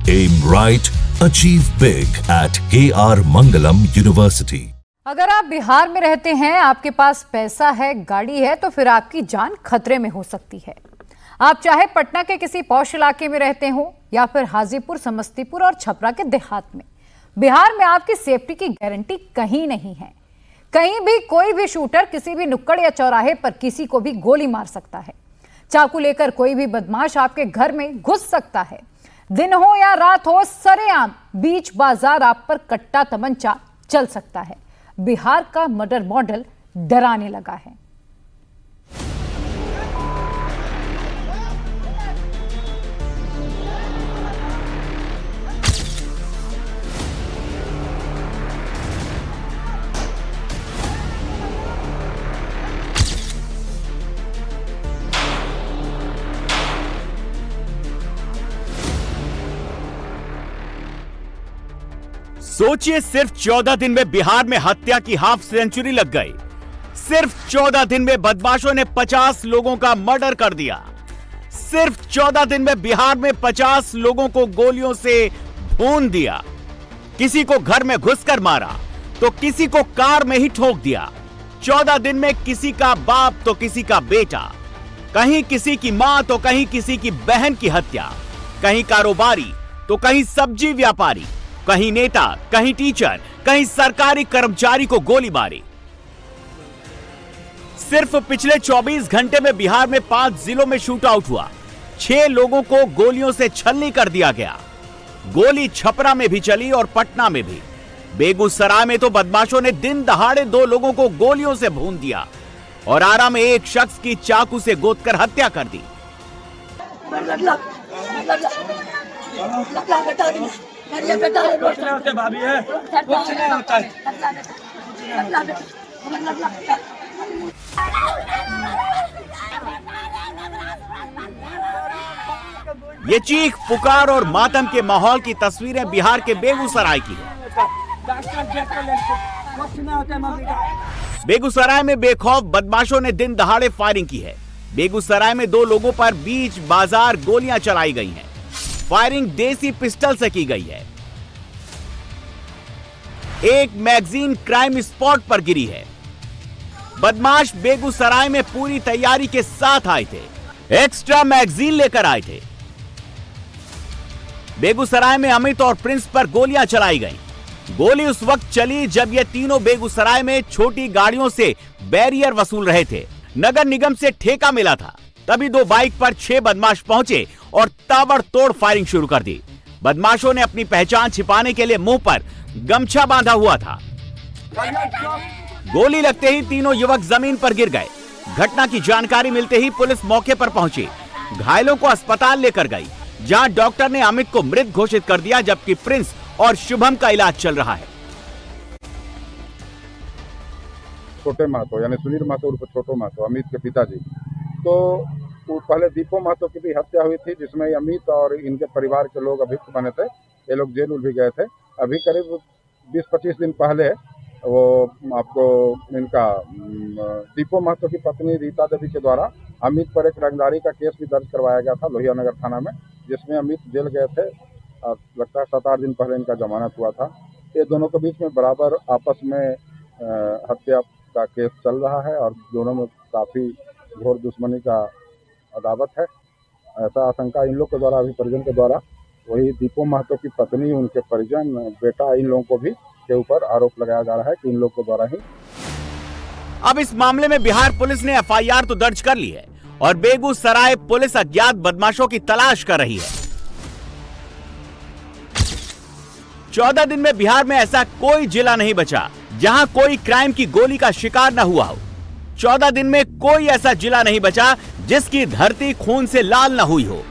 Aim right, achieve big at KR Mangalam University. अगर आप बिहार में रहते हैं, आपके पास पैसा है, गाड़ी है, तो फिर आपकी जान खतरे में हो सकती है। आप चाहे पटना के किसी पॉश इलाके में रहते हो या फिर हाजीपुर, समस्तीपुर और छपरा के देहात में, बिहार में आपकी सेफ्टी की गारंटी कहीं नहीं है। कहीं भी कोई भी शूटर किसी भी नुक्कड़ या चौराहे पर किसी को भी गोली मार सकता है। चाकू लेकर कोई भी बदमाश आपके घर में घुस सकता है। दिन हो या रात हो, सरेआम बीच बाजार आप पर कट्टा तमंचा चल सकता है। बिहार का मर्डर मॉडल डराने लगा है। सोचिए, सिर्फ 14 दिन में बिहार में हत्या की हाफ सेंचुरी लग गई। सिर्फ 14 दिन में बदमाशों ने 50 लोगों का मर्डर कर दिया। सिर्फ 14 दिन में बिहार में 50 लोगों को गोलियों से भून दिया। किसी को घर में घुसकर मारा तो किसी को कार में ही ठोक दिया। 14 दिन में किसी का बाप तो किसी का बेटा, कहीं किसी की मां तो कहीं किसी की बहन की हत्या, कहीं कारोबारी तो कहीं सब्जी व्यापारी, कहीं नेता, कहीं टीचर, कहीं सरकारी कर्मचारी को गोली मारी। सिर्फ पिछले 24 घंटे में बिहार में 5 जिलों में शूट आउट हुआ। 6 लोगों को गोलियों से छलनी कर दिया गया। गोली छपरा में भी चली और पटना में भी। बेगूसराय में तो बदमाशों ने दिन दहाड़े 2 लोगों को गोलियों से भून दिया और आरा में एक शख्स की चाकू से गोदकर हत्या कर दी। भाभी है, कुछ नहीं होता है। ये चीख पुकार और मातम के माहौल की तस्वीरें बिहार के बेगूसराय की है। बेगूसराय में बेखौफ बदमाशों ने दिन दहाड़े फायरिंग की है। बेगूसराय में 2 लोगों पर बीच बाजार गोलियां चलाई गई हैं। फायरिंग देसी पिस्टल से की गई है। एक मैगजीन क्राइम स्पॉट पर गिरी है। बदमाश बेगूसराय में पूरी तैयारी के साथ आए थे। एक्स्ट्रा मैगजीन लेकर आए थे। बेगूसराय में अमित और प्रिंस पर गोलियां चलाई गईं। गोली उस वक्त चली जब ये तीनों बेगूसराय में छोटी गाड़ियों से बैरियर वसूल रहे थे। नगर निगम से ठेका मिला था। तभी 2 बाइक पर 6 बदमाश पहुंचे और ताबड़तोड़ फायरिंग शुरू कर दी। बदमाशों ने अपनी पहचान छिपाने के लिए मुंह पर गमछा बांधा हुआ था। गोली लगते ही तीनों युवक जमीन पर गिर गए। घटना की जानकारी मिलते ही पुलिस मौके पर पहुंची। घायलों को अस्पताल लेकर गई, जहां डॉक्टर ने अमित को मृत घोषित कर दिया, जबकि प्रिंस और शुभम का इलाज चल रहा है। छोटे महतो यानी सुनील महतो उर्फ छोटो महतो, अमित के पिताजी, तो पहले दीपो महतो की भी हत्या हुई थी, जिसमें अमित और इनके परिवार के लोग अभियुक्त बने थे। ये लोग जेल भी गए थे। अभी करीब 20-25 दिन पहले वो आपको इनका दीपो महतो की पत्नी रीता देवी के द्वारा अमित पर एक रंगदारी का केस भी दर्ज करवाया गया था लोहिया नगर थाना में, जिसमें अमित जेल गए थे। लगता है 7-8 दिन पहले इनका जमानत हुआ था। ये दोनों के बीच में बराबर आपस में हत्या का केस चल रहा है और दोनों में काफ़ी घोर दुश्मनी का अदावत है। ऐसा आशंका इन लोग के द्वारा, अभी परिजन के द्वारा, वही दीपो महतो की पत्नी, उनके परिजन, बेटा, इन लोगों को भी के ऊपर आरोप लगाया जा रहा है कि इन लोग के द्वारा ही। अब इस मामले में बिहार पुलिस ने FIR तो दर्ज कर ली है और बेगूसराय पुलिस अज्ञात बदमाशों की तलाश कर रही है। 14 दिन में बिहार में ऐसा कोई जिला नहीं बचा जहां कोई क्राइम की गोली का शिकार न हुआ हो। 14 दिन में कोई ऐसा जिला नहीं बचा जिसकी धरती खून से लाल न हुई हो।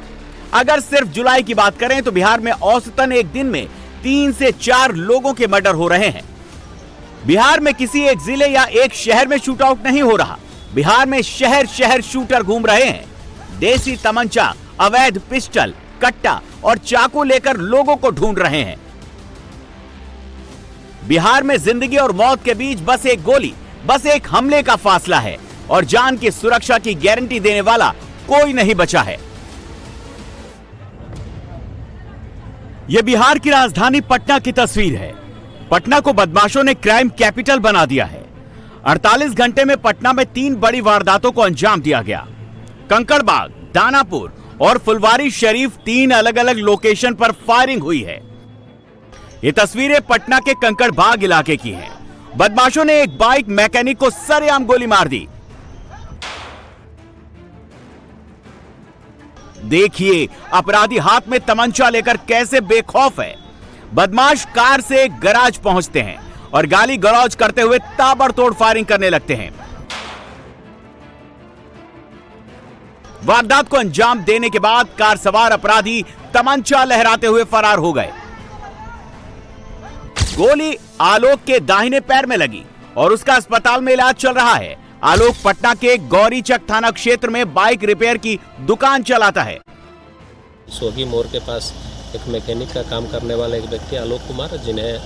अगर सिर्फ जुलाई की बात करें तो बिहार में औसतन एक दिन में 3 से 4 लोगों के मर्डर हो रहे हैं। बिहार में किसी एक जिले या एक शहर में शूट आउट नहीं हो रहा। बिहार में शहर शहर शूटर घूम रहे हैं। देसी तमंचा, अवैध पिस्टल, कट्टा और चाकू लेकर लोगों को ढूंढ रहे हैं। बिहार में जिंदगी और मौत के बीच बस एक गोली, बस एक हमले का फासला है और जान की सुरक्षा की गारंटी देने वाला कोई नहीं बचा है। ये बिहार की राजधानी पटना की तस्वीर है। पटना को बदमाशों ने क्राइम कैपिटल बना दिया है। 48 घंटे में पटना में 3 बड़ी वारदातों को अंजाम दिया गया। कंकड़बाग, दानापुर और फुलवारी शरीफ 3 अलग अलग लोकेशन पर फायरिंग हुई है। ये तस्वीरें पटना के कंकड़बाग इलाके की हैं। बदमाशों ने एक बाइक मैकेनिक को सरेआम गोली मार दी। देखिए अपराधी हाथ में तमंचा लेकर कैसे बेखौफ है। बदमाश कार से गैराज पहुंचते हैं और गाली गलौज करते हुए ताबड़तोड़ फायरिंग करने लगते हैं। वारदात को अंजाम देने के बाद कार सवार अपराधी तमंचा लहराते हुए फरार हो गए। गोली आलोक के दाहिने पैर में लगी और उसका अस्पताल में इलाज चल रहा है। आलोक पटना के गौरीचक थाना क्षेत्र में बाइक रिपेयर की दुकान चलाता है। सोगी मोड़ के पास एक मैकेनिक का काम करने वाला एक व्यक्ति आलोक कुमार, जिन्हें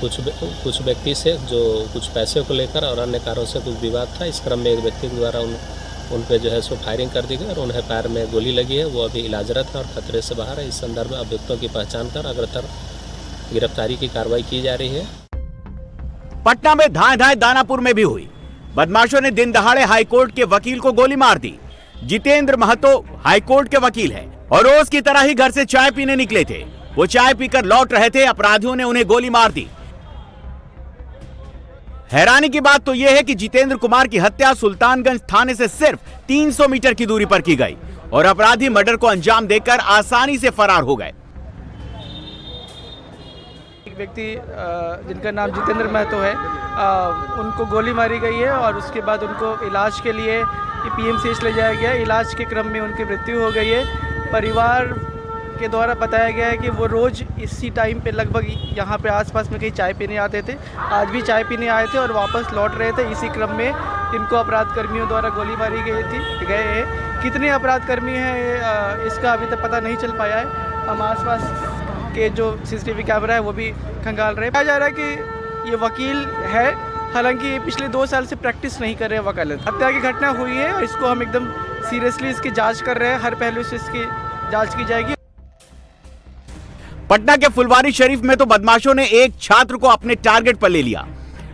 कुछ व्यक्ति से जो कुछ पैसे को लेकर और अन्य कारणों से कुछ विवाद था। इस क्रम में एक व्यक्ति द्वारा उन पे जो है सो फायरिंग कर दी गई और उन्हें पैर में गोली लगी है। वो अभी इलाजरत है और खतरे से बाहर है। इस संदर्भ में अभियुक्तों की पहचान कर अग्रतर गिरफ्तारी की कार्रवाई की जा रही है। पटना में धाए दानापुर में भी हुई। बदमाशों ने दिन दहाड़े हाईकोर्ट के वकील को गोली मार दी। जितेंद्र महतो हाईकोर्ट के वकील हैं और रोज की तरह ही घर से चाय पीने निकले थे। वो चाय पीकर लौट रहे थे, अपराधियों ने उन्हें गोली मार दी। हैरानी की बात तो यह है कि जितेंद्र कुमार की हत्या सुल्तानगंज थाने से सिर्फ 300 मीटर की दूरी पर की गई और अपराधी मर्डर को अंजाम देकर आसानी से फरार हो गए। एक व्यक्ति जिनका नाम जितेंद्र महतो है, उनको गोली मारी गई है और उसके बाद उनको इलाज के लिए पीएमसीएच ले जाया गया। इलाज के क्रम में उनकी मृत्यु हो गई है। परिवार के द्वारा बताया गया है कि वो रोज़ इसी टाइम पे लगभग यहाँ पे आसपास में कहीं चाय पीने आते थे। आज भी चाय पीने आए थे और वापस लौट रहे थे। इसी क्रम में इनको अपराध कर्मियों द्वारा गोली मारी गए हैं। कितने अपराध कर्मी हैं इसका अभी तक पता नहीं चल पाया है। हम आसपास के जो सीसीटीवी कैमरा है वो भी खंगाल रहे हैं। कहा जा रहा है कि ये वकील है, हालांकि ये पिछले 2 साल से प्रैक्टिस नहीं कर रहे हैं वकालत। हत्या की घटना हुई है और इसको हम एकदम सीरियसली इसकी जांच कर रहे हैं। हर पहलू से इसकी जांच की जाएगी। पटना के फुलवारी शरीफ में तो बदमाशों ने एक छात्र को अपने टारगेट पर ले लिया।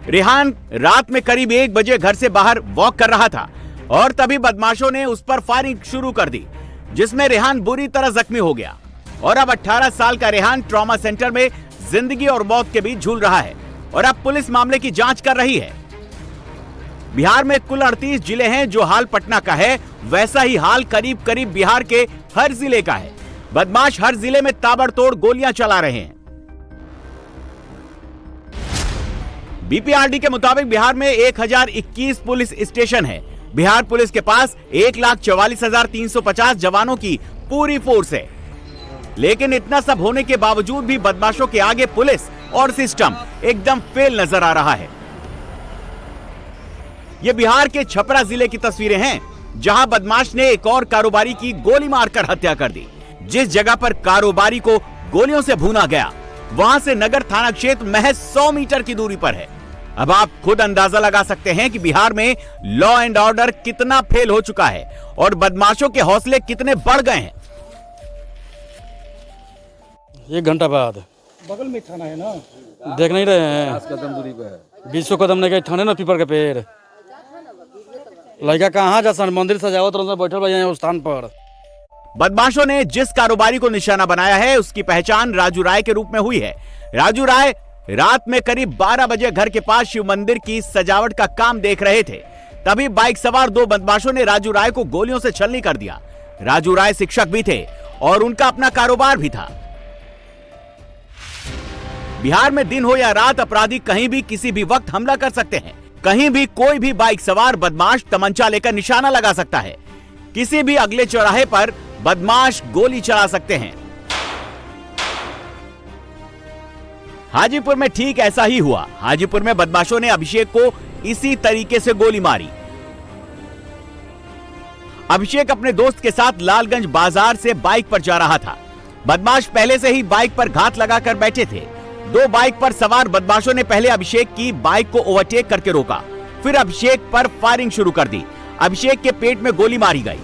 रेहान रात में करीब 1 बजे घर से बाहर वॉक कर रहा था और तभी बदमाशों ने उस पर फायरिंग शुरू कर दी, जिसमें रेहान बुरी तरह जख्मी हो गया और अब 18 साल का रेहान ट्रॉमा सेंटर में जिंदगी और मौत के बीच झूल रहा है और अब पुलिस मामले की जांच कर रही है। बिहार में कुल 38 जिले हैं। जो हाल पटना का है वैसा ही हाल करीब करीब बिहार के हर जिले का है। बदमाश हर जिले में ताबड़तोड़ गोलियां चला रहे हैं। बीपीआरडी के मुताबिक बिहार में 1021 पुलिस स्टेशन है। बिहार पुलिस के पास 1,44,350 जवानों की पूरी फोर्स है। लेकिन इतना सब होने के बावजूद भी बदमाशों के आगे पुलिस और सिस्टम एकदम फेल नजर आ रहा है। ये बिहार के छपरा जिले की तस्वीरें हैं, जहां बदमाश ने एक और कारोबारी की गोली मारकर हत्या कर दी। जिस जगह पर कारोबारी को गोलियों से भूना गया, वहां से नगर थाना क्षेत्र महज 100 मीटर की दूरी पर है। अब आप खुद अंदाजा लगा सकते हैं कि बिहार में लॉ एंड ऑर्डर कितना फेल हो चुका है और बदमाशों के हौसले कितने बढ़ गए हैं। 1 घंटा बाद बगल में थाना है ना, देख नहीं रहे हैं। 10 कदम दूरी पे है। 20 कदम नहीं गए थाने ना, पीपल के पेड़। लड़का कहाँ जा सन मंदिर सजावत रहा बैठल बा उस स्थान पर। बदमाशों ने जिस कारोबारी को निशाना बनाया है उसकी पहचान राजू राय के रूप में हुई है। राजू राय रात में करीब 12 बजे घर के पास शिव मंदिर की सजावट का काम देख रहे थे। तभी बाइक सवार 2 बदमाशों ने राजू राय को गोलियों से छलनी कर दिया। राजू राय शिक्षक भी थे और उनका अपना कारोबार भी था। बिहार में दिन हो या रात अपराधी कहीं भी किसी भी वक्त हमला कर सकते हैं। कहीं भी कोई भी बाइक सवार बदमाश तमंचा लेकर निशाना लगा सकता है। किसी भी अगले चौराहे पर बदमाश गोली चला सकते हैं। हाजीपुर में ठीक ऐसा ही हुआ। हाजीपुर में बदमाशों ने अभिषेक को इसी तरीके से गोली मारी। अभिषेक अपने दोस्त के साथ लालगंज बाजार से बाइक पर जा रहा था। बदमाश पहले से ही बाइक पर घात लगाकर बैठे थे। 2 बाइक पर सवार बदमाशों ने पहले अभिषेक की बाइक को ओवरटेक करके रोका, फिर अभिषेक पर फायरिंग शुरू कर दी। अभिषेक के पेट में गोली मारी गई।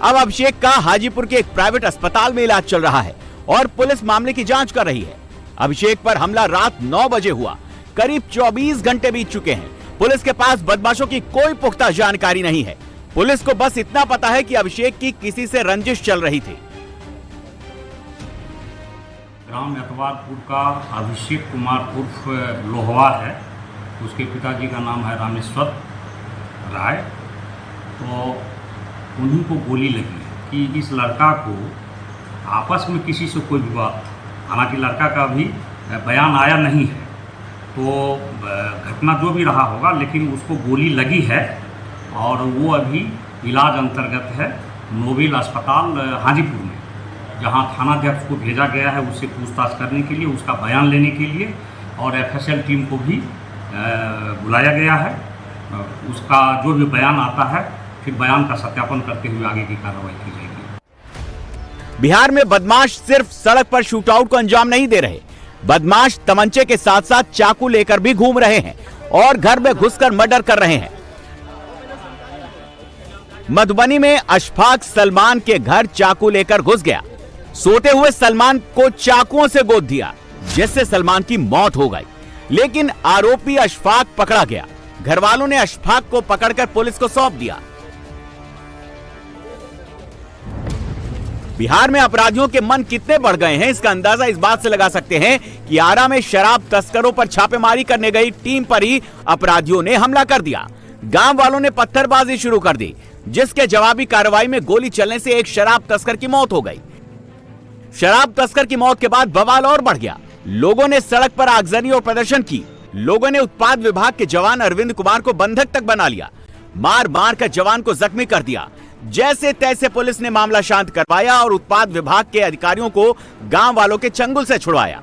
अब अभिषेक का हाजीपुर के एक प्राइवेट अस्पताल में इलाज चल रहा है और पुलिस मामले की जांच कर रही है। अभिषेक पर हमला रात 9 बजे हुआ। करीब 24 घंटे बीत चुके हैं। पुलिस के पास बदमाशों की कोई पुख्ता जानकारी नहीं है। पुलिस को बस इतना पता है कि अभिषेक की किसी से रंजिश चल रही थी। ग्राम एतवारपुर का अभिषेक कुमार उर्फ लोहवा है। उसके पिताजी का नाम है रामेश्वर राय। तो उन्हीं को गोली लगी कि इस लड़का को आपस में किसी से कोई विवाद, हालांकि लड़का का अभी बयान आया नहीं है, तो घटना जो भी रहा होगा, लेकिन उसको गोली लगी है और वो अभी इलाज अंतर्गत है नोबेल अस्पताल हाजीपुर में, जहां थानाध्यक्ष को भेजा गया है उससे पूछताछ करने के लिए, उसका बयान लेने के लिए, और एफएसएल टीम को भी बुलाया गया है। उसका जो भी बयान आता है फिर बयान का सत्यापन करते हुए आगे की कार्रवाई की जाएगी। बिहार में बदमाश सिर्फ सड़क पर शूटआउट को अंजाम नहीं दे रहे, बदमाश तमंचे के साथ साथ चाकू लेकर भी घूम रहे हैं और घर में घुसकर मर्डर कर रहे हैं। मधुबनी में अशफाक सलमान के घर चाकू लेकर घुस गया। सोते हुए सलमान को चाकुओं से गोद दिया, जिससे सलमान की मौत हो गई। लेकिन आरोपी अशफाक पकड़ा गया। घर वालों ने अशफाक को पकड़कर पुलिस को सौंप दिया। बिहार में अपराधियों के मन कितने बढ़ गए हैं, इसका अंदाजा इस बात से लगा सकते हैं कि आरा में शराब तस्करों पर छापेमारी करने गई टीम पर ही अपराधियों ने हमला कर दिया। गांव वालों ने पत्थरबाजी शुरू कर दी, जिसके जवाबी कार्रवाई में गोली चलने से एक शराब तस्कर की मौत हो गई। शराब तस्कर की मौत के बाद बवाल और बढ़ गया। लोगों ने सड़क पर आगजनी और प्रदर्शन की। लोगों ने उत्पाद विभाग के जवान अरविंद कुमार को बंधक तक बना लिया। मार मार कर जवान को जख्मी कर दिया। जैसे तैसे पुलिस ने मामला शांत करवाया और उत्पाद विभाग के अधिकारियों को गांव वालों के चंगुल से छुड़वाया।